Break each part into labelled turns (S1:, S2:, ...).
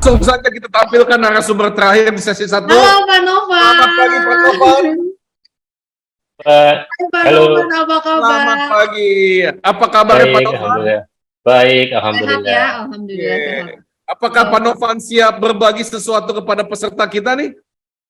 S1: Langsung saja kita tampilkan narasumber terakhir di sesi 1.
S2: Halo Pak Novan.
S1: Selamat pagi Pak Novan.
S2: Pak
S3: Halo.
S2: Novan, apa kabar?
S1: Selamat pagi. Apa kabarnya Pak
S3: Baik,
S1: Novan?
S3: alhamdulillah. Baik,
S2: Sehat
S3: alhamdulillah.
S2: ya, alhamdulillah
S1: Oke.
S2: sehat.
S1: Apakah Pak Novan siap berbagi sesuatu kepada peserta kita nih?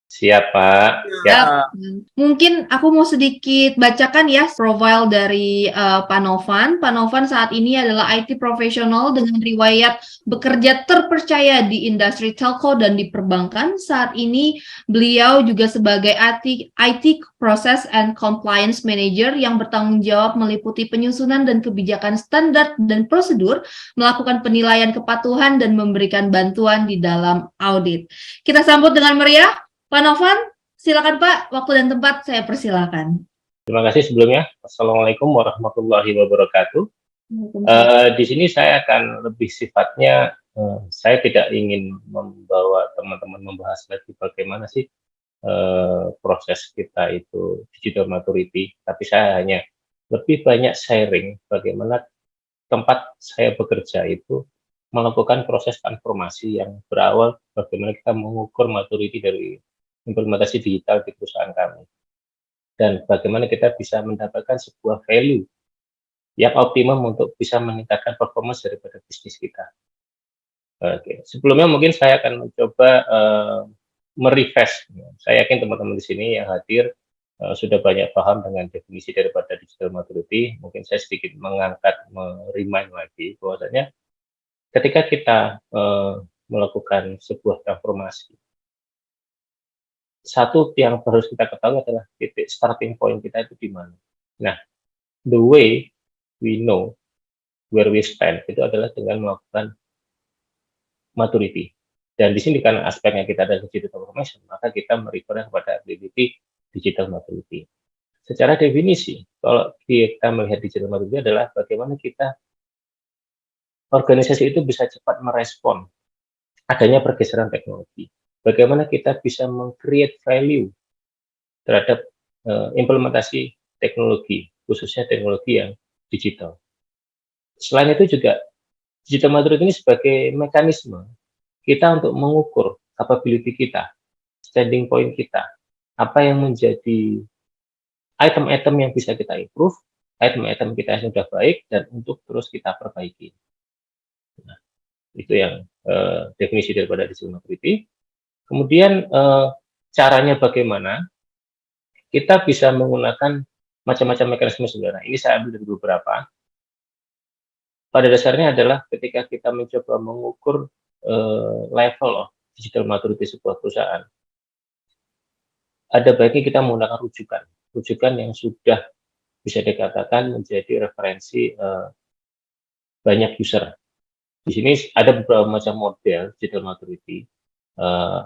S3: Siap, Pak. Siap.
S1: Ya.
S2: Mungkin aku mau sedikit bacakan ya profil dari Pak Novan. Pak Novan saat ini adalah IT profesional dengan riwayat bekerja terpercaya di industri telco dan di perbankan. Saat ini beliau juga sebagai IT Process and Compliance Manager yang bertanggung jawab meliputi penyusunan dan kebijakan standar dan prosedur, melakukan penilaian kepatuhan dan memberikan bantuan di dalam audit. Kita sambut dengan meriah Pak Novan. Silakan Pak, waktu dan tempat saya persilakan.
S3: Terima kasih sebelumnya. Assalamualaikum warahmatullahi wabarakatuh. Di sini saya akan lebih sifatnya, saya tidak ingin membawa teman-teman membahas lagi bagaimana sih proses kita itu digital maturity, tapi saya hanya lebih banyak sharing bagaimana tempat saya bekerja itu melakukan proses transformasi yang berawal bagaimana kita mengukur maturity dari implementasi digital di perusahaan kami, dan bagaimana kita bisa mendapatkan sebuah value yang optimum untuk bisa meningkatkan performance daripada bisnis kita. Oke. Sebelumnya mungkin saya akan mencoba merefresh. Saya yakin teman-teman di sini yang hadir sudah banyak paham dengan definisi daripada digital maturity. Mungkin saya sedikit mengangkat, remind lagi bahwasanya ketika kita melakukan sebuah transformasi, satu yang harus kita ketahui adalah titik starting point kita itu di mana. Nah, the way we know where we stand itu adalah dengan melakukan maturity. Dan di sini karena aspeknya kita ada digital transformation, maka kita merefer kepada ability digital maturity. Secara definisi, kalau kita melihat digital maturity adalah bagaimana kita organisasi itu bisa cepat merespon adanya pergeseran teknologi. Bagaimana kita bisa meng-create value terhadap implementasi teknologi, khususnya teknologi yang digital. Selain itu juga, digital maturity ini sebagai mekanisme kita untuk mengukur capability kita, standing point kita, apa yang menjadi item-item yang bisa kita improve, item-item kita yang sudah baik, dan untuk terus kita perbaiki. Nah, itu yang definisi daripada digital maturity. Kemudian caranya bagaimana kita bisa menggunakan macam-macam mekanisme sebenarnya. Ini saya ambil dari beberapa. Pada dasarnya adalah ketika kita mencoba mengukur level of digital maturity sebuah perusahaan, ada baiknya kita menggunakan rujukan yang sudah bisa dikatakan menjadi referensi banyak user. Di sini ada beberapa macam model digital maturity.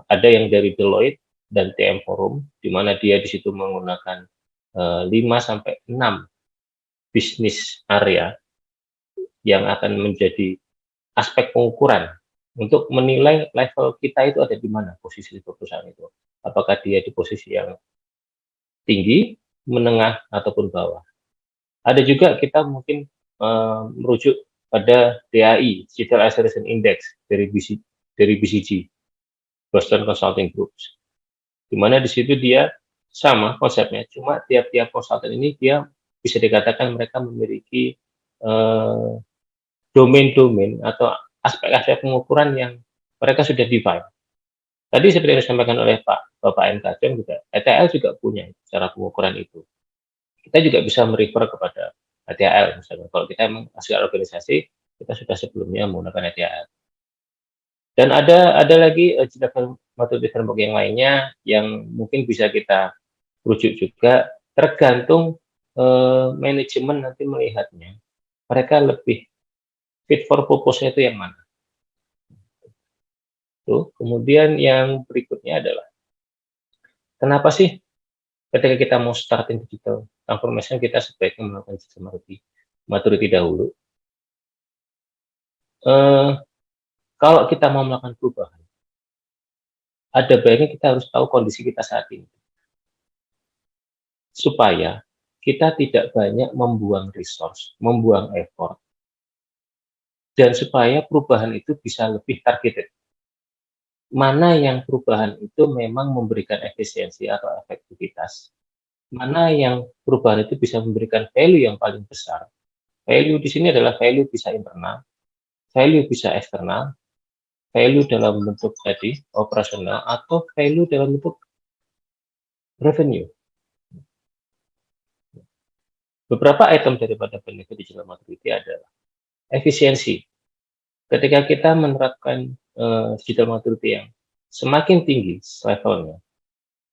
S3: Ada yang dari Deloitte dan TM Forum, di mana dia di situ menggunakan 5 sampai 6 bisnis area yang akan menjadi aspek pengukuran untuk menilai level kita itu ada di mana posisi perusahaan itu. Apakah dia di posisi yang tinggi, menengah, ataupun bawah. Ada juga kita mungkin merujuk pada DAI, Digital Acceleration Index dari BCG, Boston Consulting Groups, di mana di situ dia sama konsepnya, cuma tiap-tiap konsultan ini dia bisa dikatakan mereka memiliki domain-domain atau aspek-aspek pengukuran yang mereka sudah define. Tadi seperti yang disampaikan oleh Bapak M. Kacung juga, ETL juga punya cara pengukuran itu. Kita juga bisa merefer kepada ETL, misalnya kalau kita memang asal organisasi, kita sudah sebelumnya menggunakan ETL. Dan ada lagi digital maturity framework yang lainnya yang mungkin bisa kita rujuk juga, tergantung manajemen nanti melihatnya. Mereka lebih fit for purpose-nya itu yang mana. Tuh. Kemudian yang berikutnya adalah, kenapa sih ketika kita mau starting digital transformation kita sebaiknya melakukan digital maturity dahulu. Kalau kita mau melakukan perubahan, ada baiknya kita harus tahu kondisi kita saat ini. supaya kita tidak banyak membuang resource, membuang effort, dan supaya perubahan itu bisa lebih targeted. Mana yang perubahan itu memang memberikan efisiensi atau efektivitas, mana yang perubahan itu bisa memberikan value yang paling besar. Value di sini adalah value bisa internal, value bisa eksternal, value dalam bentuk tadi operasional, atau value dalam bentuk revenue. Beberapa item daripada benefit digital maturity adalah efisiensi. Ketika kita menerapkan digital maturity yang semakin tinggi levelnya,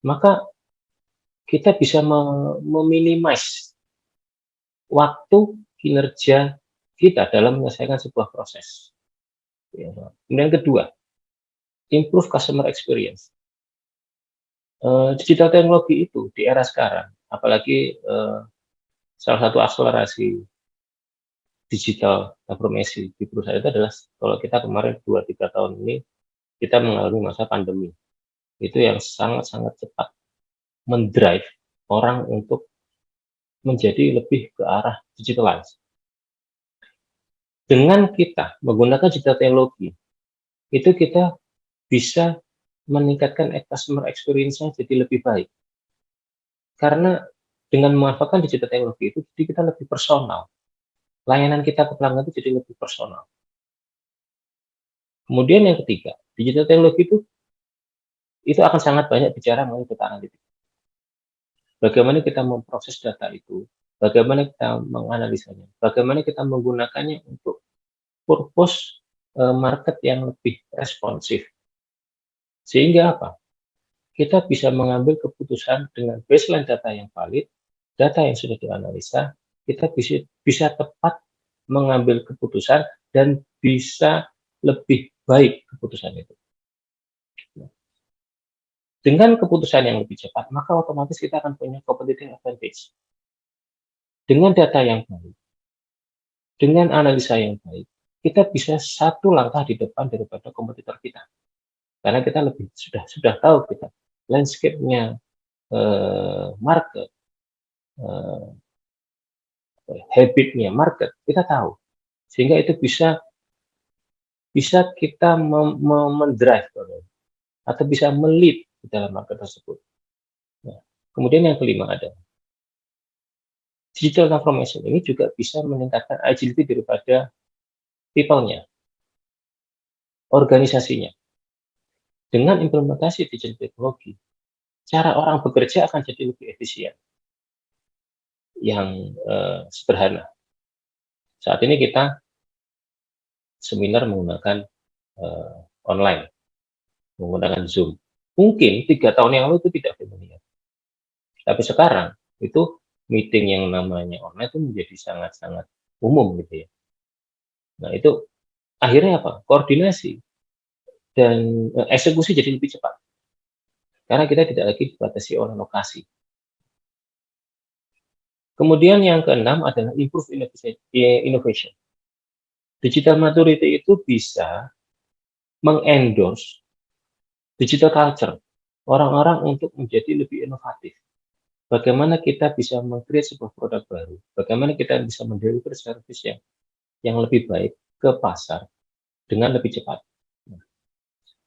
S3: maka kita bisa meminimais waktu kinerja kita dalam menyelesaikan sebuah proses. Kemudian kedua, improve customer experience. Digital teknologi itu di era sekarang, apalagi salah satu akselerasi digital transformasi di perusahaan itu adalah kalau kita kemarin 2-3 tahun ini kita mengalami masa pandemi. Itu yang sangat-sangat cepat mendrive orang untuk menjadi lebih ke arah digitalize. Dengan kita menggunakan digital teknologi, itu kita bisa meningkatkan customer experience-nya jadi lebih baik. Karena dengan memanfaatkan digital teknologi itu, jadi kita lebih personal. Layanan kita ke pelanggan itu jadi lebih personal. Kemudian yang ketiga, digital teknologi itu akan sangat banyak bicara mengenai data analitik. Bagaimana kita memproses data itu, bagaimana kita menganalisanya, bagaimana kita menggunakannya untuk purpose market yang lebih responsif. Sehingga apa? Kita bisa mengambil keputusan dengan baseline data yang valid, data yang sudah dianalisa, kita bisa tepat mengambil keputusan dan bisa lebih baik keputusan itu. Dengan keputusan yang lebih cepat, maka otomatis kita akan punya competitive advantage. Dengan data yang baik, dengan analisa yang baik, kita bisa satu langkah di depan daripada kompetitor kita. Karena kita sudah tahu kita landscape-nya market, habit-nya market, kita tahu. Sehingga itu bisa kita mendrive atau bisa melead di dalam market tersebut. Nah, kemudian yang kelima adalah digital transformation ini juga bisa meningkatkan agility daripada people-nya, organisasinya. Dengan implementasi digital teknologi, cara orang bekerja akan jadi lebih efisien. Yang sederhana. Saat ini kita seminar menggunakan online, menggunakan Zoom. Mungkin 3 tahun yang lalu itu tidak familiar. Tapi sekarang itu meeting yang namanya online itu menjadi sangat-sangat umum gitu ya. Nah itu akhirnya apa? Koordinasi dan eksekusi jadi lebih cepat. Karena kita tidak lagi dibatasi oleh lokasi. Kemudian yang keenam adalah improve innovation. Digital maturity itu bisa mengendorse digital culture, orang-orang untuk menjadi lebih inovatif. Bagaimana kita bisa meng-create sebuah produk baru, bagaimana kita bisa mendeliver service yang lebih baik ke pasar dengan lebih cepat.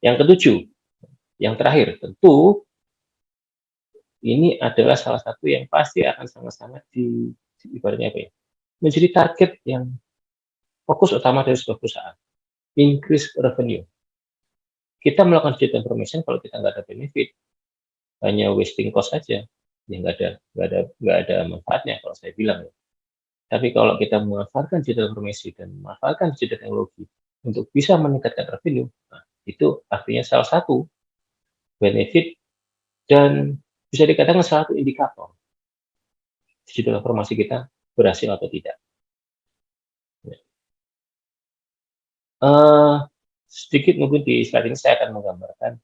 S3: Yang ketujuh, yang terakhir, tentu ini adalah salah satu yang pasti akan sangat-sangat ibaratnya apa ya, menjadi target yang fokus utama dari sebuah perusahaan, increase revenue. Kita melakukan digital transformation kalau kita nggak ada benefit, hanya wasting cost saja, ya nggak ada manfaatnya kalau saya bilang ya. Tapi kalau kita memanfaatkan digital transformation dan memanfaatkan digital teknologi untuk bisa meningkatkan revenue, nah, itu artinya salah satu benefit dan bisa dikatakan salah satu indikator digital transformasi kita berhasil atau tidak. Sedikit mungkin di slide ini saya akan menggambarkan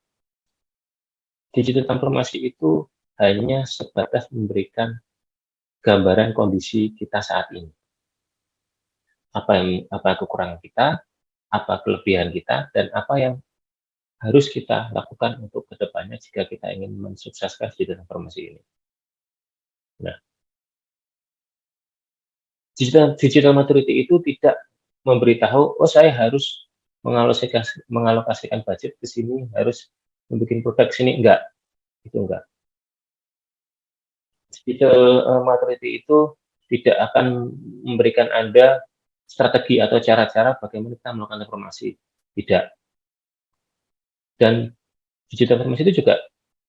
S3: digital transformasi itu hanya sebatas memberikan gambaran kondisi kita saat ini. Apa kekurangan kita, apa kelebihan kita, dan apa yang harus kita lakukan untuk kedepannya jika kita ingin mensukseskan digital transformasi ini. Nah, digital maturity itu tidak memberitahu, oh saya harus mengalokasikan budget ke sini, harus membuat produk sini, enggak, itu enggak. Digital maturity itu tidak akan memberikan Anda strategi atau cara-cara bagaimana kita melakukan transformasi, tidak. Dan digital transformasi itu juga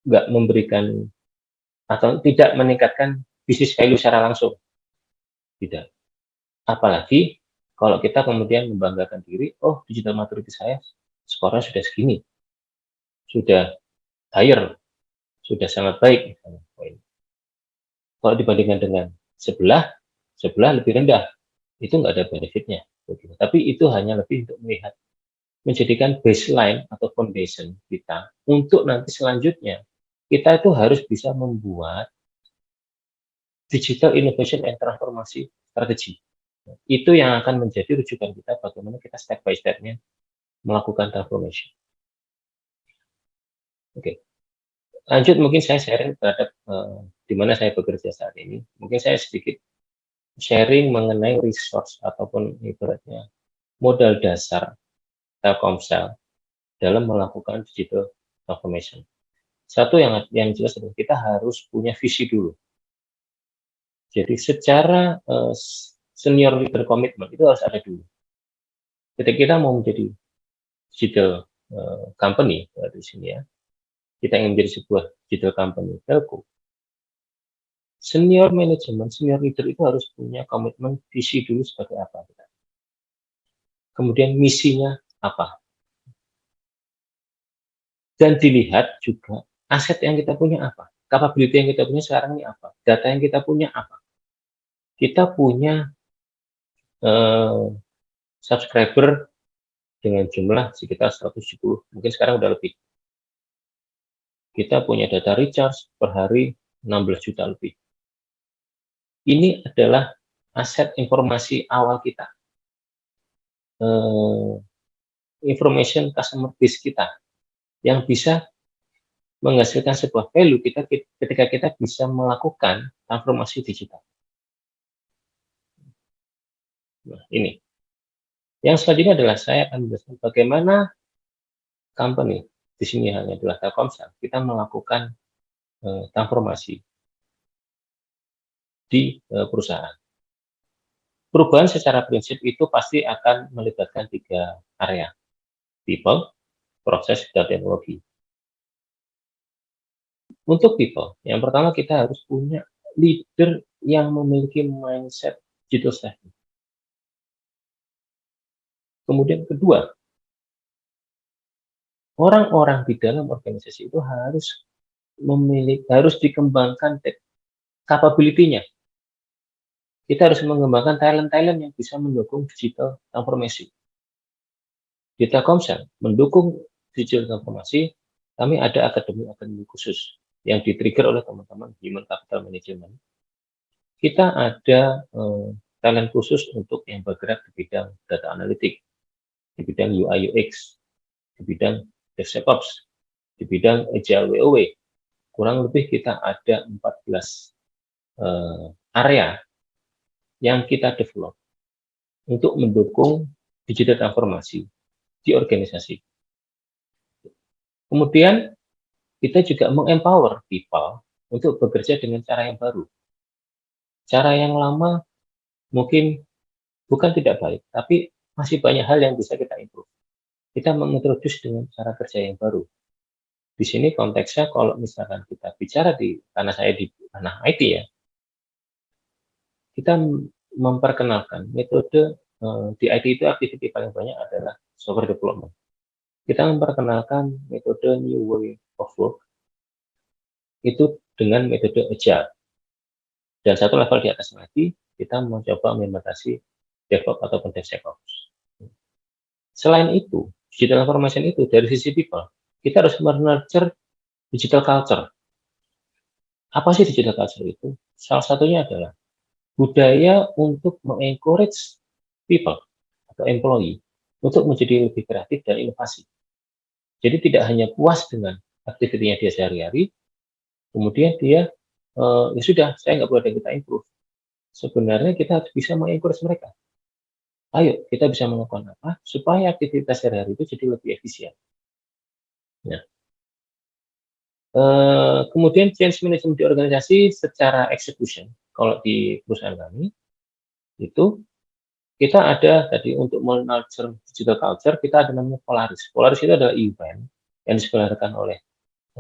S3: enggak memberikan atau tidak meningkatkan bisnis value secara langsung, tidak. Apalagi kalau kita kemudian membanggakan diri, oh digital maturity saya skornya sudah segini, sudah higher, sudah sangat baik. Kalau dibandingkan dengan sebelah lebih rendah, itu nggak ada benefitnya. Tapi itu hanya lebih untuk melihat, menjadikan baseline atau foundation kita untuk nanti selanjutnya kita itu harus bisa membuat digital innovation and transformasi strategi. Itu yang akan menjadi rujukan kita bagaimana kita step by step-nya melakukan transformation. Oke. Lanjut, mungkin saya sharing terhadap di mana saya bekerja saat ini. Mungkin saya sedikit sharing mengenai resource ataupun ibaratnya modal dasar Telkomsel dalam melakukan digital transformation. Satu yang jelas adalah kita harus punya visi dulu. Jadi secara senior leader commitment itu harus ada dulu. Ketika kita mau menjadi digital company di sini ya, kita ingin menjadi sebuah digital company telco, senior management, senior leader itu harus punya komitmen visi dulu sebagai apa. Kemudian misinya apa. Dan dilihat juga aset yang kita punya apa. Capability yang kita punya sekarang ini apa. Data yang kita punya apa. Kita punya subscriber dengan jumlah sekitar 170, mungkin sekarang udah lebih. Kita punya data recharge per hari 16 juta lebih. Ini adalah aset informasi awal kita. Information customer base kita yang bisa menghasilkan sebuah value kita ketika kita bisa melakukan transformasi digital. Nah, ini. Yang selanjutnya adalah saya akan menjelaskan bagaimana company di sini hanya adalah Telkomsel kita melakukan transformasi di perusahaan. Perubahan secara prinsip itu pasti akan melibatkan 3 area. People, proses, dan teknologi. Untuk people, yang pertama kita harus punya leader yang memiliki mindset digital savvy. Kemudian kedua, orang-orang di dalam organisasi itu harus dikembangkan capability-nya. Kita harus mengembangkan talent-talent yang bisa mendukung digital transformation. Di Telkomsel, mendukung digital transformasi, kami ada akademi khusus yang di-trigger oleh teman-teman Human Capital Management. Kita ada talent khusus untuk yang bergerak di bidang data analytics, di bidang UI UX, di bidang DevSecOps, di bidang Agile WOW. Kurang lebih kita ada 14 area yang kita develop untuk mendukung digital transformasi di organisasi. Kemudian kita juga mengempower people untuk bekerja dengan cara yang baru. Cara yang lama mungkin bukan tidak baik, tapi masih banyak hal yang bisa kita improve. Kita mengintroduce dengan cara kerja yang baru. Di sini konteksnya kalau misalkan kita bicara karena saya di ranah IT ya, kita memperkenalkan metode di IT itu activity paling banyak adalah software development. Kita memperkenalkan metode new way of work itu dengan metode agile. Dan satu level di atas lagi, kita mencoba implementasi DevOps ataupun DevSecOps. Selain itu, digital transformation itu dari sisi people, kita harus menurture digital culture. Apa sih digital culture itu? Salah satunya adalah budaya untuk mengencourage people atau employee untuk menjadi lebih kreatif dan inovasi. Jadi tidak hanya puas dengan aktivitinya dia sehari-hari, kemudian dia ya sudah, saya nggak boleh ada yang kita improve. Sebenarnya kita harus bisa mengencourage mereka. Ayo, kita bisa melakukan apa supaya aktivitas sehari-hari itu jadi lebih efisien. Nah, kemudian change management di organisasi secara execution, kalau di perusahaan kami, itu kita ada tadi untuk menurture digital culture, kita ada namanya Polaris. Polaris itu adalah event yang diselenggarakan oleh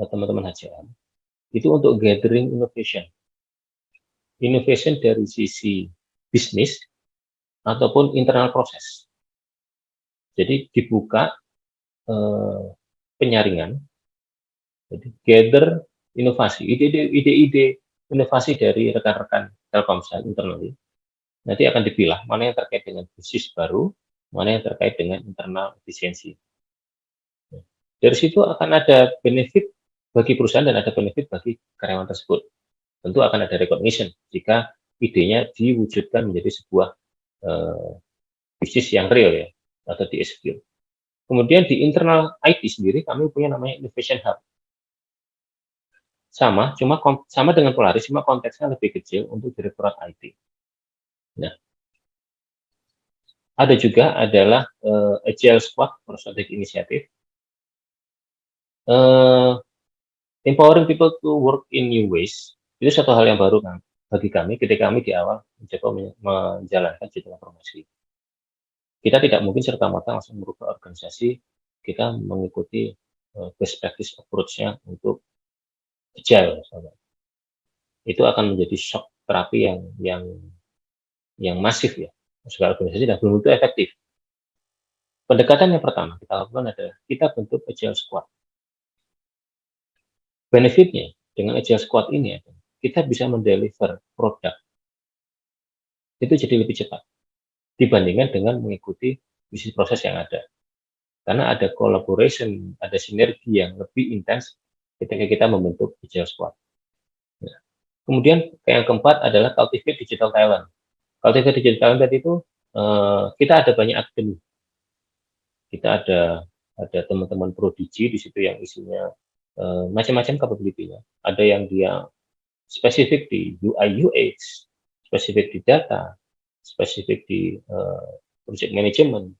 S3: teman-teman HCM. Itu untuk gathering innovation. Innovation dari sisi bisnis ataupun internal proses. Jadi dibuka penyaringan, jadi gather inovasi, ide-ide inovasi dari rekan-rekan Telkomsel internally. Nanti akan dipilah mana yang terkait dengan bisnis baru, mana yang terkait dengan internal efisiensi. Dari situ akan ada benefit bagi perusahaan dan ada benefit bagi karyawan tersebut. Tentu akan ada recognition jika idenya diwujudkan menjadi sebuah bisnis yang real ya, atau di-execute. Kemudian di internal IT sendiri kami punya namanya Innovation Hub. Sama dengan Polaris, cuma konteksnya lebih kecil untuk Direktorat IT. Nah, ada juga adalah Agile Squad for Strategic Initiative. Empowering people to work in new ways, itu satu hal yang baru kan bagi kami ketika kami di awal mencoba menjalankan digital transformasi. Kita tidak mungkin serta-merta langsung merubah organisasi, kita mengikuti best practice approach-nya untuk agile misalnya. Itu akan menjadi shock terapi yang masif ya, segala organisasi dan belum tentu efektif. Pendekatan yang pertama kita lakukan adalah kita bentuk agile squad. Benefitnya dengan agile squad ini adalah kita bisa mendeliver produk itu jadi lebih cepat dibandingkan dengan mengikuti bisnis proses yang ada. Karena ada collaboration, ada sinergi yang lebih intens ketika kita membentuk agile squad. Nah, kemudian yang keempat adalah cultivate digital talent. Cultivate digital talent tadi itu kita ada banyak akademi. Kita ada teman-teman prodigi di situ yang isinya macam-macam capability-nya. Ada yang dia spesifik di UI UX, spesifik di data, spesifik di project management,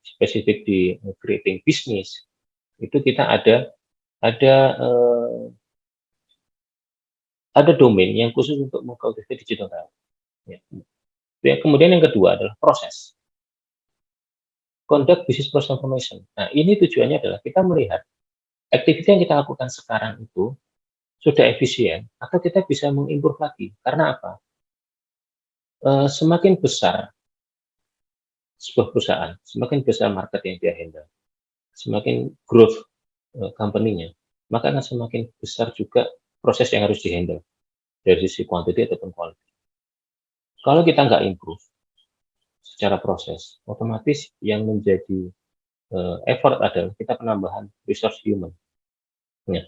S3: spesifik di creating business. Itu kita ada domain yang khusus untuk mengkultivasi digital talent. Ya. Kemudian yang kedua adalah proses. Conduct business process transformation. Nah, ini tujuannya adalah kita melihat aktivitas yang kita lakukan sekarang itu sudah efisien atau kita bisa mengimprove lagi. Karena apa? Semakin besar sebuah perusahaan, semakin besar market yang dia handle, semakin growth company-nya, maka akan semakin besar juga proses yang harus dihandle dari sisi quantity ataupun quality. Kalau kita nggak improve secara proses, otomatis yang menjadi effort adalah kita penambahan resource human. Ya.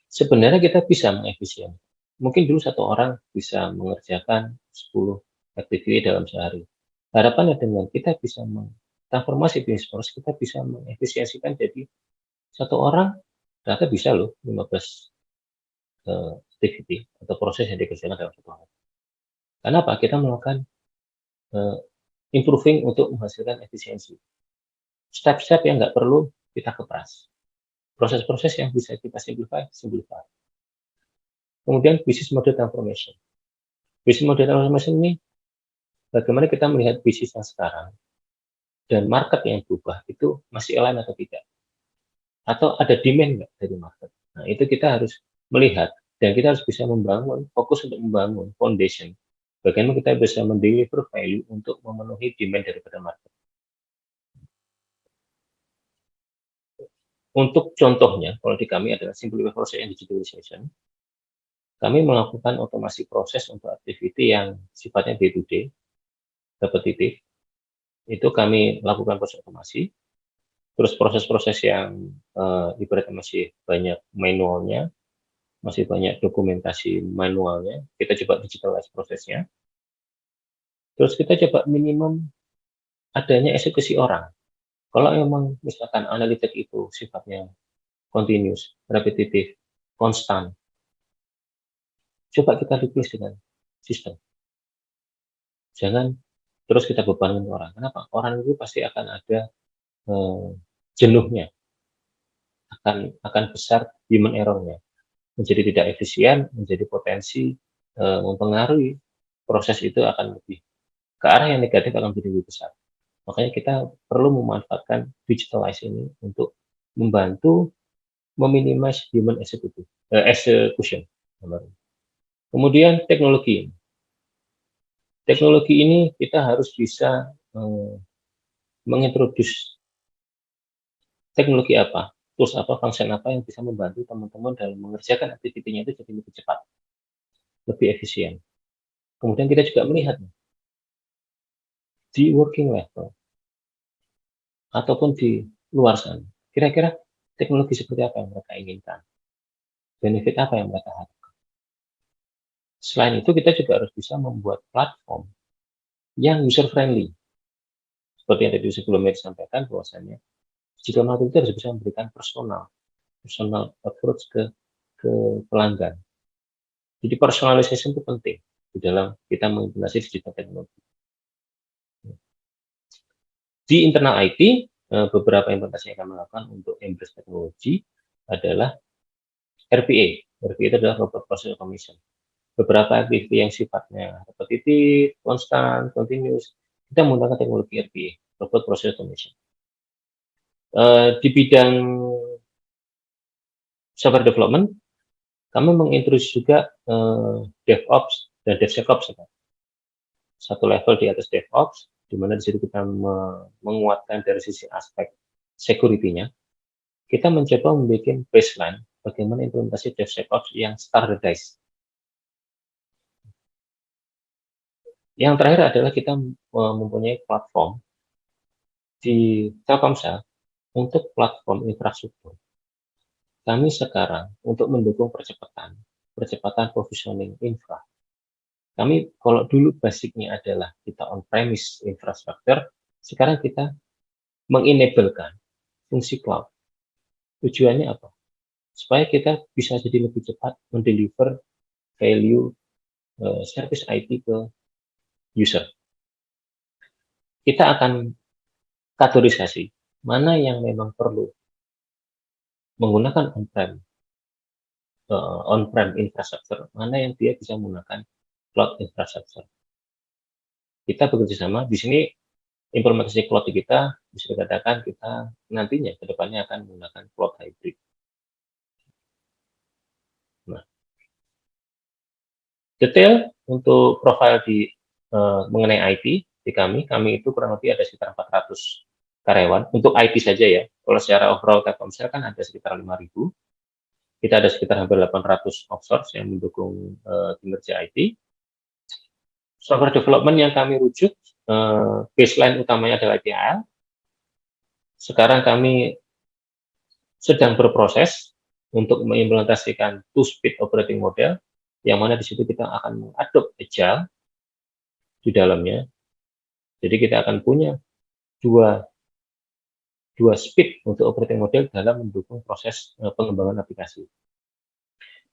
S3: Sebenarnya kita bisa mengefisien. Mungkin dulu satu orang bisa mengerjakan 10 aktivitas dalam sehari. Harapannya dengan kita bisa transformasi bisnis proses, kita bisa mengefisiensikan jadi satu orang ternyata bisa loh 15 activity atau proses yang dikerjakan dalam satu hari. Kenapa? Kita melakukan improving untuk menghasilkan efisiensi. Step-step yang nggak perlu kita keras. Proses-proses yang bisa kita simplify. Kemudian business model transformation. Business model transformation ini bagaimana kita melihat bisnis yang sekarang dan market yang berubah itu masih align atau tidak. Atau ada demand nggak dari market. Nah, itu kita harus melihat dan kita harus bisa fokus untuk membangun foundation. Bagaimana kita bisa mendeliver value untuk memenuhi demand daripada market. Untuk contohnya, kalau di kami adalah simplified process and digitalization. Kami melakukan otomasi proses untuk activity yang sifatnya day to day, repetitif. Itu kami lakukan proses otomasi. Terus proses-proses yang ibaratnya masih banyak manualnya, masih banyak dokumentasi manualnya, kita coba digitalize prosesnya. Terus kita coba minimum adanya eksekusi orang. Kalau memang misalkan analitik itu sifatnya continuous, repetitif, konstan, coba kita replace dengan sistem. Jangan terus kita bebankan orang. Kenapa? Orang itu pasti akan ada jenuhnya, akan besar human error-nya, menjadi tidak efisien, menjadi potensi mempengaruhi proses itu akan lebih ke arah yang negatif, akan menjadi lebih besar. Makanya kita perlu memanfaatkan digitalize ini untuk membantu meminimize human execution. Kemudian teknologi. Teknologi ini kita harus bisa mengintroduce teknologi apa, tools apa, function apa yang bisa membantu teman-teman dalam mengerjakan aktivitinya itu jadi lebih cepat, lebih efisien. Kemudian kita juga melihat di working level ataupun di luar sana, kira-kira teknologi seperti apa yang mereka inginkan, benefit apa yang mereka harapkan. Selain itu kita juga harus bisa membuat platform yang user friendly. Seperti yang tadi sebelumnya disampaikan bahwasanya digital marketing itu harus bisa memberikan personal approach ke pelanggan. Jadi personalization itu penting di dalam kita mengimplementasi digital teknologi. Di internal IT, beberapa implementasi yang kami lakukan untuk embrace teknologi adalah RPA. RPA itu adalah Robot Process Automation. Beberapa aktiviti yang sifatnya repetitif, konstan, continuous, kita menggunakan teknologi RPA, Robot Process Automation. Di bidang software development, kami mengintroduce juga DevOps dan DevSecOps. Satu level di atas DevOps, di mana di situ kita menguatkan dari sisi aspek security-nya. Kita mencoba membuat baseline bagaimana implementasi DevSecOps yang standardized. Yang terakhir adalah kita mempunyai platform di Telkomsel untuk platform infrastruktur. Kami sekarang untuk mendukung percepatan positioning infra. Kami kalau dulu basicnya adalah kita on-premise infrastructure, sekarang kita mengenablekan fungsi cloud. Tujuannya apa? Supaya kita bisa jadi lebih cepat mendeliver value service IT ke user. Kita akan kategorisasi mana yang memang perlu menggunakan on-prem infrastructure, mana yang dia bisa menggunakan cloud infrastructure. Kita bekerja sama di sini, implementasi cloud kita bisa dikatakan kita nantinya ke depannya akan menggunakan cloud hybrid. Nah, detail untuk profil mengenai IT di kami itu kurang lebih ada sekitar 400 karyawan untuk IT saja ya. Kalau secara overall Telkomsel kan ada sekitar 5.000. Kita ada sekitar hampir 800 outsource yang mendukung kinerja IT. Software development yang kami rujuk, baseline utamanya adalah ITIL. Sekarang kami sedang berproses untuk mengimplementasikan two-speed operating model, yang mana di situ kita akan mengadop agile di dalamnya. Jadi kita akan punya dua speed untuk operating model dalam mendukung proses pengembangan aplikasi.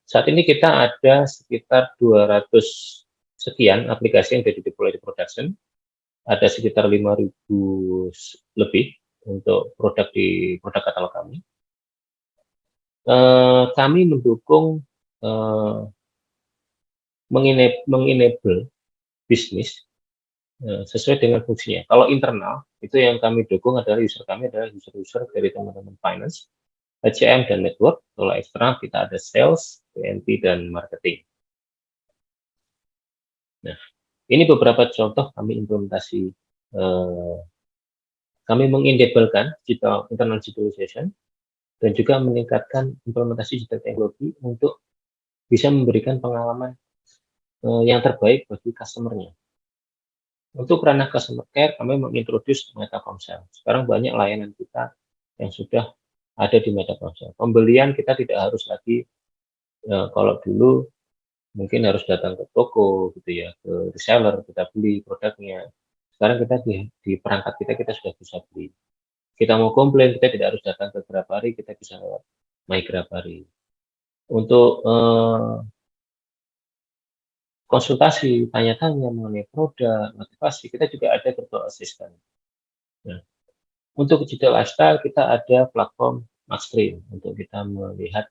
S3: Saat ini kita ada sekitar 200 sekian aplikasi yang sudah dideploy di production. Ada sekitar 5.000 lebih untuk produk katalog kami. Kami mendukung mengenable bisnis sesuai dengan fungsinya. Kalau internal, itu yang kami dukung adalah user dari teman-teman finance, HCM dan network. Kalau eksternal kita ada sales, PNP dan marketing. Nah, ini beberapa contoh kami implementasi, kami mengenablekan internal digitalization dan juga meningkatkan implementasi digital teknologi untuk bisa memberikan pengalaman yang terbaik bagi customer-nya. Untuk ranah customer care, kami mengintroduce Telkomsel. Sekarang banyak layanan kita yang sudah ada di Telkomsel. Pembelian kita tidak harus lagi, kalau dulu mungkin harus datang ke toko gitu ya, ke reseller kita beli produknya. Sekarang kita di perangkat kita sudah bisa beli. Kita mau komplain, kita tidak harus datang ke Grabari, kita bisa lewat My Grabari. Untuk konsultasi, tanya-tanya mengenai produk, motivasi, kita juga ada virtual assistant. Nah, untuk digital lifestyle kita ada platform Maxstream untuk kita melihat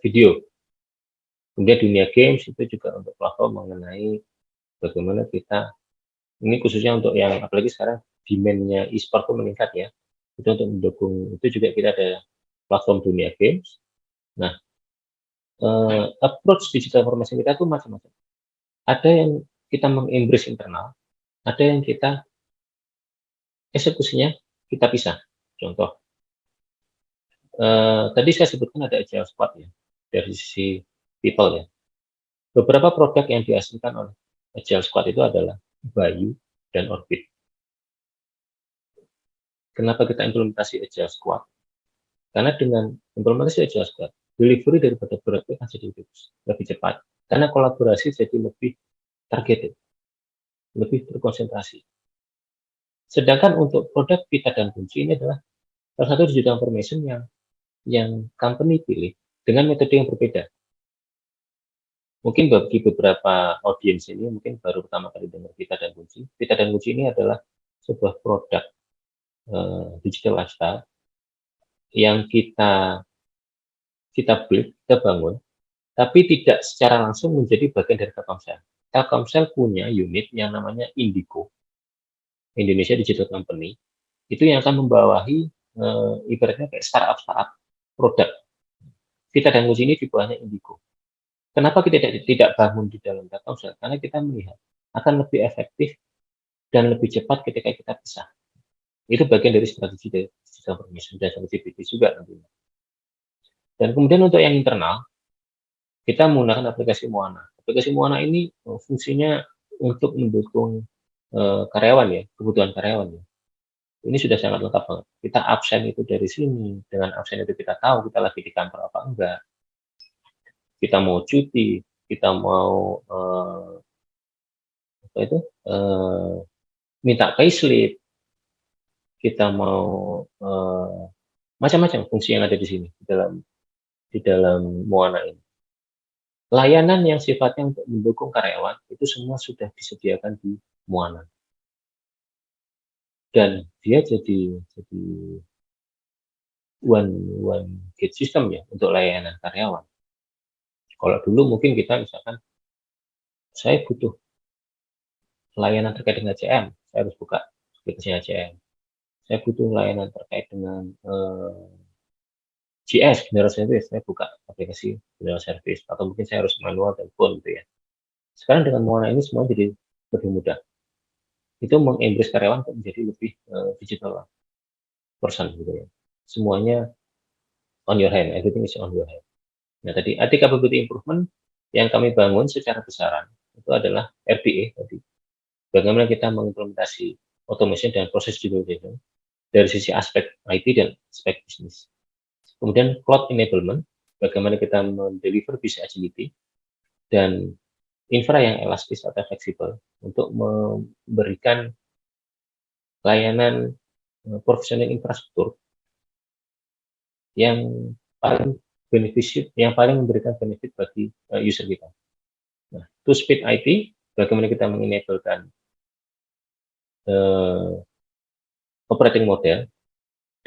S3: video. Kemudian dunia games itu juga untuk platform mengenai bagaimana kita, ini khususnya untuk yang apalagi sekarang demand-nya e-sport itu meningkat ya, itu untuk mendukung itu juga kita ada platform dunia games. Nah, approach digital formation kita itu macam-macam. Ada yang kita meng-embrace internal, ada yang kita eksekusinya kita pisah. Contoh, tadi saya sebutkan ada agile squad ya, dari sisi people ya. Beberapa produk yang dihasilkan oleh agile squad itu adalah Bayu dan Orbit. Kenapa kita implementasi agile squad? Karena dengan implementasi agile squad, delivery daripada produk itu akan jadi lebih cepat. Karena kolaborasi jadi lebih targeted, lebih terkonsentrasi. Sedangkan untuk produk pita dan kunci ini adalah salah satu digital information yang company pilih dengan metode yang berbeda. Mungkin bagi beberapa audiens ini mungkin baru pertama kali dengar pita dan kunci. Pita dan kunci ini adalah sebuah produk digital lifestyle yang kita build, kita bangun, tapi tidak secara langsung menjadi bagian dari Telkomsel. Telkomsel punya unit yang namanya Indico, Indonesia Digital Company, itu yang akan membawahi ibaratnya kayak startup produk. Kita dan kunci ini di bawahnya Indigo. Kenapa kita tidak bangun di dalam Telkomsel? Karena kita melihat akan lebih efektif dan lebih cepat ketika kita pisah. Itu bagian dari strategi digital transformation dan strategi bisnis juga tentunya. Dan kemudian untuk yang internal, kita menggunakan aplikasi Moana. Aplikasi Moana ini fungsinya untuk mendukung karyawan ya, kebutuhan karyawan ya. Ini sudah sangat lengkap banget. Kita absen itu dari sini, dengan absen itu kita tahu kita lagi di kantor apa enggak. Kita mau cuti, kita mau minta payslip, kita mau macam-macam fungsi yang ada di sini di dalam Moana ini. Layanan yang sifatnya untuk mendukung karyawan itu semua sudah disediakan di Moana. Dan dia jadi one gate system ya untuk layanan karyawan. Kalau dulu mungkin kita misalkan saya butuh layanan terkait dengan CM, saya harus buka aplikasinya CM. Saya butuh layanan terkait dengan GS, general service, saya buka aplikasi general service, atau mungkin saya harus manual telepon gitu ya. Sekarang dengan Moana ini semua jadi lebih mudah. Itu mengembrace karyawan untuk menjadi lebih digital person gitu ya. Semuanya on your hand, everything is on your hand. Nah tadi IT capability improvement yang kami bangun secara besaran itu adalah RPA tadi. Bagaimana kita mengimplementasi automation dan proses digitalization dari sisi aspek IT dan aspek bisnis. Kemudian cloud enablement, bagaimana kita mendeliver business agility dan infra yang elastis atau fleksibel untuk memberikan layanan profesional infrastruktur yang paling yang paling memberikan benefit bagi user kita. Nah, to speed IT, bagaimana kita mengenablekan operating model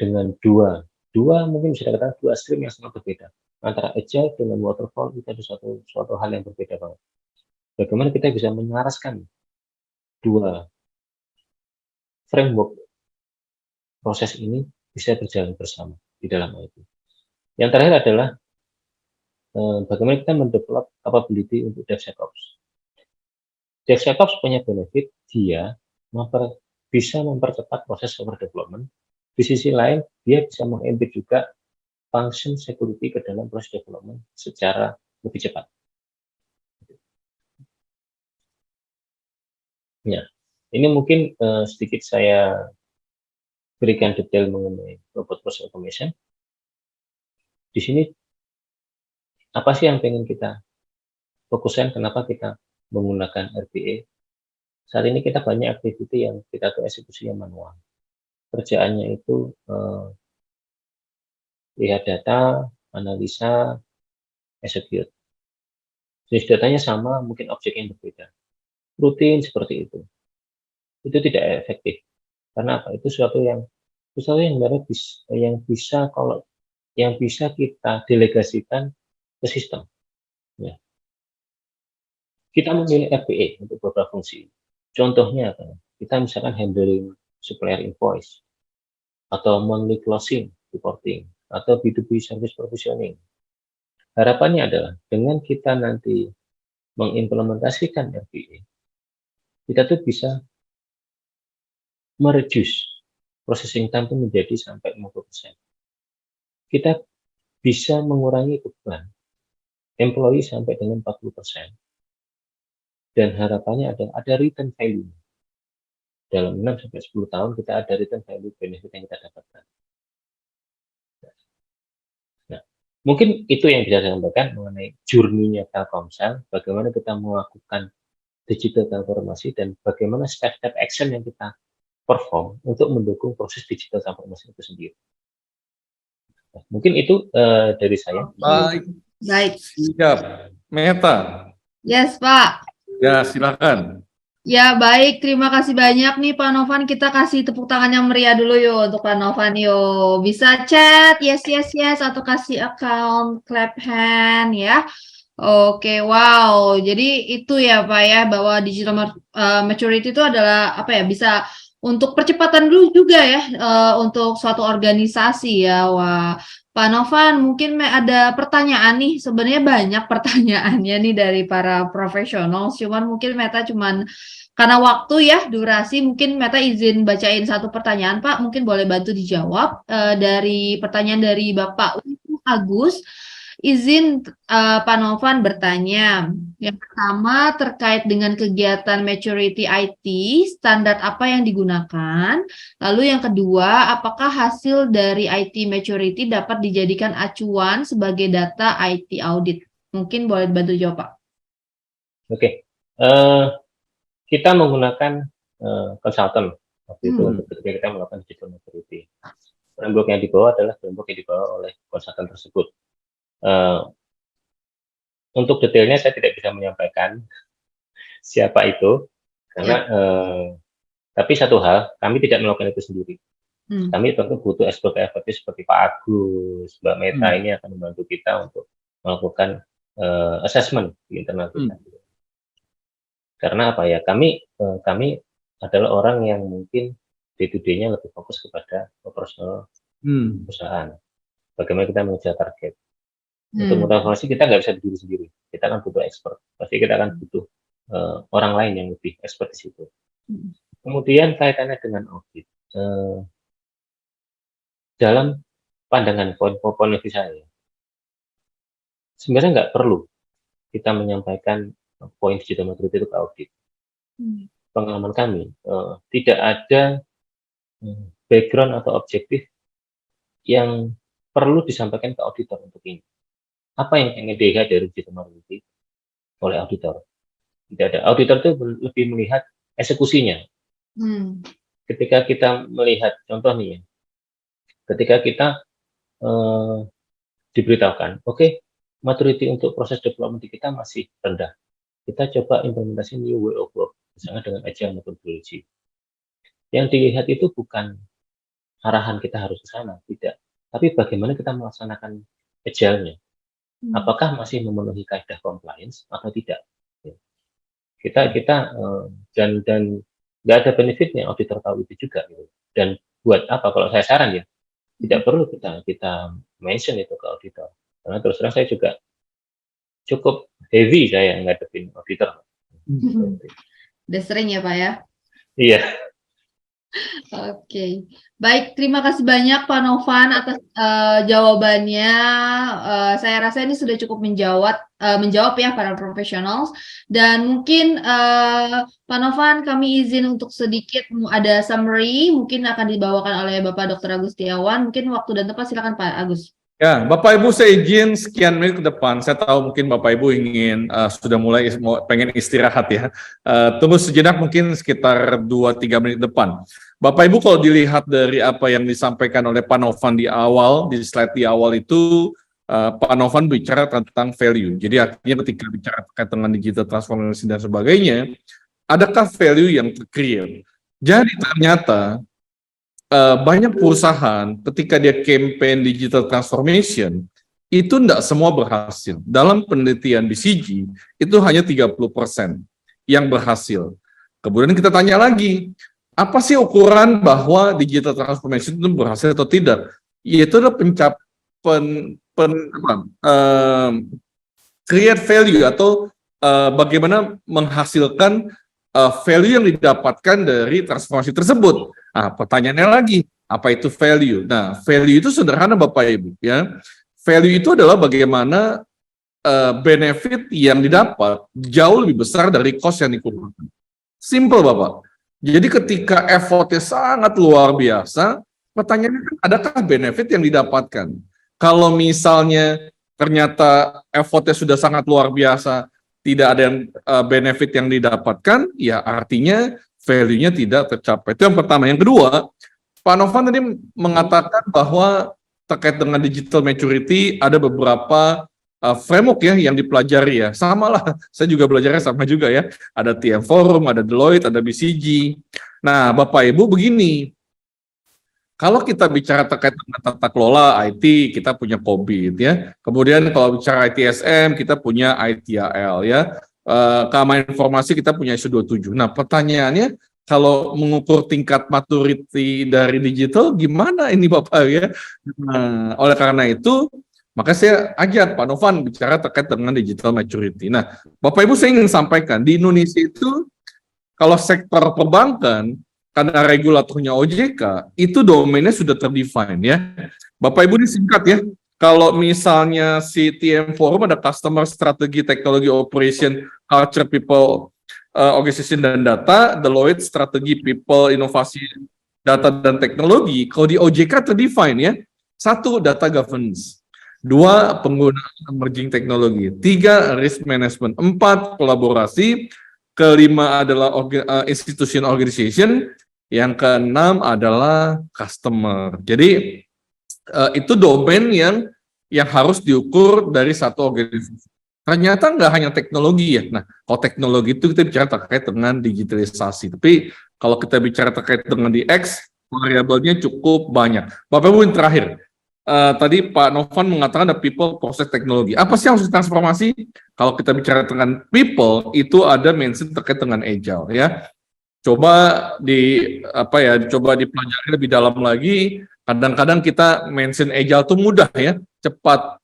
S3: dengan dua mungkin bisa dikatakan dua stream yang sangat berbeda. Antara agile dengan waterfall itu ada suatu hal yang berbeda banget. Bagaimana kita bisa menyelaraskan dua framework proses ini bisa berjalan bersama di dalam IT. Yang terakhir adalah bagaimana kita mendevelop capability untuk DevSecOps. DevSecOps punya benefit, dia bisa mempercepat proses software development. Di sisi lain, dia bisa meng-embed juga function security ke dalam proses development secara lebih cepat. Ya, ini mungkin sedikit saya berikan detail mengenai robot process automation. Di sini apa sih yang pengen kita fokuskan? Kenapa kita menggunakan RPA? Saat ini kita banyak activity yang kita tuh eksekusinya manual. Kerjaannya itu lihat data, analisa, execute. jenis datanya sama, mungkin objek yang berbeda. Rutin seperti itu tidak efektif. Karena apa? Itu sesuatu yang sebenarnya yang bisa kita delegasikan ke sistem. Ya. Kita memilih RPA untuk beberapa fungsi. Contohnya apa? Kita misalkan handling supplier invoice, atau monthly closing reporting, atau B2B service provisioning. Harapannya adalah dengan kita nanti mengimplementasikan RPA, kita tuh bisa mereduce processing time itu menjadi sampai 50%. Kita bisa mengurangi beban employee sampai dengan 40%. Dan harapannya ada return value. Dalam 6-10 tahun kita ada return value benefit yang kita dapatkan. Nah, mungkin itu yang bisa saya sampaikan mengenai journey-nya Telkomsel, bagaimana kita melakukan digital transformation dan bagaimana step-step action yang kita perform untuk mendukung proses digital transformation itu sendiri. Nah, mungkin itu dari saya.
S2: Baik.
S1: Siap. Meta.
S2: Yes, Pak.
S1: Ya, silakan.
S2: Ya, baik. Terima kasih banyak nih Pak Novan. Kita kasih tepuk tangan yang meriah dulu yuk untuk Pak Novan yuk. Bisa chat, yes, atau kasih account, clap hand ya. Oke, wow. Jadi itu ya Pak ya, bahwa digital maturity itu adalah apa ya, bisa untuk percepatan dulu juga ya, untuk suatu organisasi ya. Wah, Pak Novan, mungkin ada pertanyaan nih. Sebenarnya banyak pertanyaannya nih dari para profesional. Cuman mungkin Meta karena waktu ya, durasi, mungkin Meta izin bacain satu pertanyaan, Pak. Mungkin boleh bantu dijawab. Dari pertanyaan dari Bapak Agus. Izin Pak Novan bertanya. Yang pertama terkait dengan kegiatan maturity IT, standar apa yang digunakan? Lalu yang kedua, apakah hasil dari IT maturity dapat dijadikan acuan sebagai data IT audit? Mungkin boleh bantu jawab, Pak.
S3: Oke. Kita menggunakan consultant waktu itu untuk ketika kita melakukan digital maturity. Framework yang dibawa adalah framework yang dibawa oleh konsultan tersebut. Untuk detailnya saya tidak bisa menyampaikan siapa itu karena tapi satu hal, kami tidak melakukan itu sendiri. Kami tentu butuh expert seperti Pak Agus, Mbak Meta ini akan membantu kita untuk melakukan assessment di internal kita. Karena apa ya, kami adalah orang yang mungkin day-to-day-nya lebih fokus kepada operasional perusahaan. Bagaimana kita mengejar target. Untuk motivasi kita nggak bisa berdiri sendiri. Kita kan butuh expert. Pasti kita akan butuh orang lain yang lebih expert di situ. Kemudian kaitannya dengan audit. Dalam pandangan poin saya, sebenarnya nggak perlu kita menyampaikan poin digital maturity itu ke audit. Pengalaman kami, tidak ada background atau objektif yang perlu disampaikan ke auditor untuk ini. Apa yang ingin dilihat dari digital maturity oleh auditor? Tidak ada. Auditor itu lebih melihat eksekusinya. Ketika kita melihat, contoh nih ya, ketika kita diberitahukan, oke, maturity untuk proses development kita masih rendah. Kita coba implementasi new way of work, misalnya dengan agile methodology. Yang dilihat itu bukan arahan kita harus ke sana, tidak. Tapi bagaimana kita melaksanakan agile-nya. Apakah masih memenuhi kaidah compliance atau tidak? Kita dan nggak ada benefitnya auditor tahu itu juga. Gitu. Dan buat apa? Kalau saya saran ya, tidak perlu kita mention itu ke auditor. Karena terus terang saya juga cukup heavy saya ngadepin auditor.
S2: Udah sering ya Pak ya?
S3: Iya.
S2: Oke, baik. Terima kasih banyak Pak Novan atas jawabannya. Saya rasa ini sudah cukup menjawab ya para profesional. Dan mungkin Pak Novan kami izin untuk sedikit ada summary, mungkin akan dibawakan oleh Bapak Dr. Agus Setiawan. Mungkin waktu dan tempat silakan Pak Agus.
S1: Ya, Bapak Ibu saya izin sekian menit ke depan. Saya tahu mungkin Bapak Ibu ingin sudah mulai pengen istirahat ya. Tunggu sejenak mungkin sekitar 2-3 menit depan. Bapak Ibu kalau dilihat dari apa yang disampaikan oleh Pak Novan di awal, di slide di awal itu Pak Novan bicara tentang value. Jadi artinya ketika bicara terkait dengan digital transformation dan sebagainya, adakah value yang ter-create? Jadi ternyata banyak perusahaan ketika dia campaign digital transformation, itu tidak semua berhasil. Dalam penelitian BCG, itu hanya 30% yang berhasil. Kemudian kita tanya lagi, apa sih ukuran bahwa digital transformation itu berhasil atau tidak? Yaitu adalah create value atau bagaimana menghasilkan value yang didapatkan dari transformasi tersebut. Nah, pertanyaannya lagi, apa itu value? Nah, value itu sederhana Bapak Ibu ya. Value itu adalah bagaimana benefit yang didapat jauh lebih besar dari cost yang dikeluarkan. Simple Bapak. Jadi ketika effortnya sangat luar biasa, pertanyaannya kan adakah benefit yang didapatkan? Kalau misalnya ternyata effortnya sudah sangat luar biasa, tidak ada yang benefit yang didapatkan, ya artinya value-nya tidak tercapai. Itu yang pertama. Yang kedua, Pak Novan tadi mengatakan bahwa terkait dengan digital maturity ada beberapa framework ya yang dipelajari ya. Sama lah, saya juga belajarnya sama juga ya. Ada TM Forum, ada Deloitte, ada BCG. Nah, Bapak Ibu begini, kalau kita bicara terkait dengan tata kelola IT, kita punya COBIT ya. Kemudian kalau bicara ITSM, kita punya ITAL ya. Keamanan informasi kita punya ISO 27. Nah, pertanyaannya kalau mengukur tingkat maturity dari digital gimana ini Bapak ya? Nah, oleh karena itu maka saya ajak Pak Novan bicara terkait dengan digital maturity. Nah, Bapak Ibu saya ingin sampaikan di Indonesia itu kalau sektor perbankan karena regulatornya OJK itu domainnya sudah terdefine ya. Bapak Ibu ini singkat ya. Kalau misalnya si TM Forum ada Customer Strategy, Technology Operation, Culture, People, Organization dan Data, Deloitte Strategi People, Inovasi, Data dan Teknologi. Kalau di OJK terdefine ya. 1, Data Governance. 2, Penggunaan Emerging Teknologi. 3, Risk Management. 4, Kolaborasi. Kelima adalah Institution Organization. Yang keenam adalah Customer. Jadi itu domain yang harus diukur dari satu organisasi. Ternyata nggak hanya teknologi ya. Nah, kalau teknologi itu kita bicara terkait dengan digitalisasi. Tapi kalau kita bicara terkait dengan DX, variabelnya cukup banyak. Bapak Ibu yang terakhir, tadi Pak Novan mengatakan ada people, proses, teknologi. Apa sih yang harus transformasi? Kalau kita bicara dengan people, itu ada mention terkait dengan agile ya. Coba dipelajari lebih dalam lagi. Kadang-kadang kita mention agile itu mudah ya, cepat,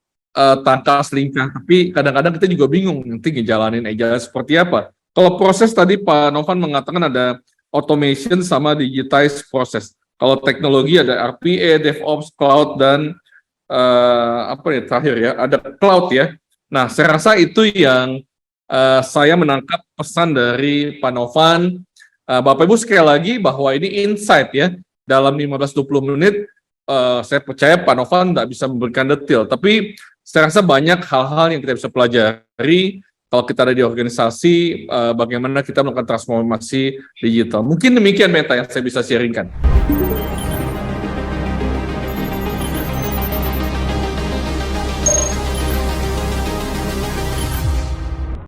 S1: tangkas lincah, tapi kadang-kadang kita juga bingung nanti ngejalanin agile seperti apa. Kalau proses tadi Pak Novan mengatakan ada automation sama digitize proses. Kalau teknologi ada RPA, DevOps, Cloud, dan terakhir ya, ada Cloud ya. Nah, saya rasa itu yang saya menangkap pesan dari Pak Novan. Bapak Ibu sekali lagi bahwa ini insight ya, dalam 15-20 menit saya percaya Pak Novan tidak bisa memberikan detail, tapi saya rasa banyak hal-hal yang kita bisa pelajari kalau kita ada di organisasi, bagaimana kita melakukan transformasi digital. Mungkin demikian Meta yang saya bisa sharingkan.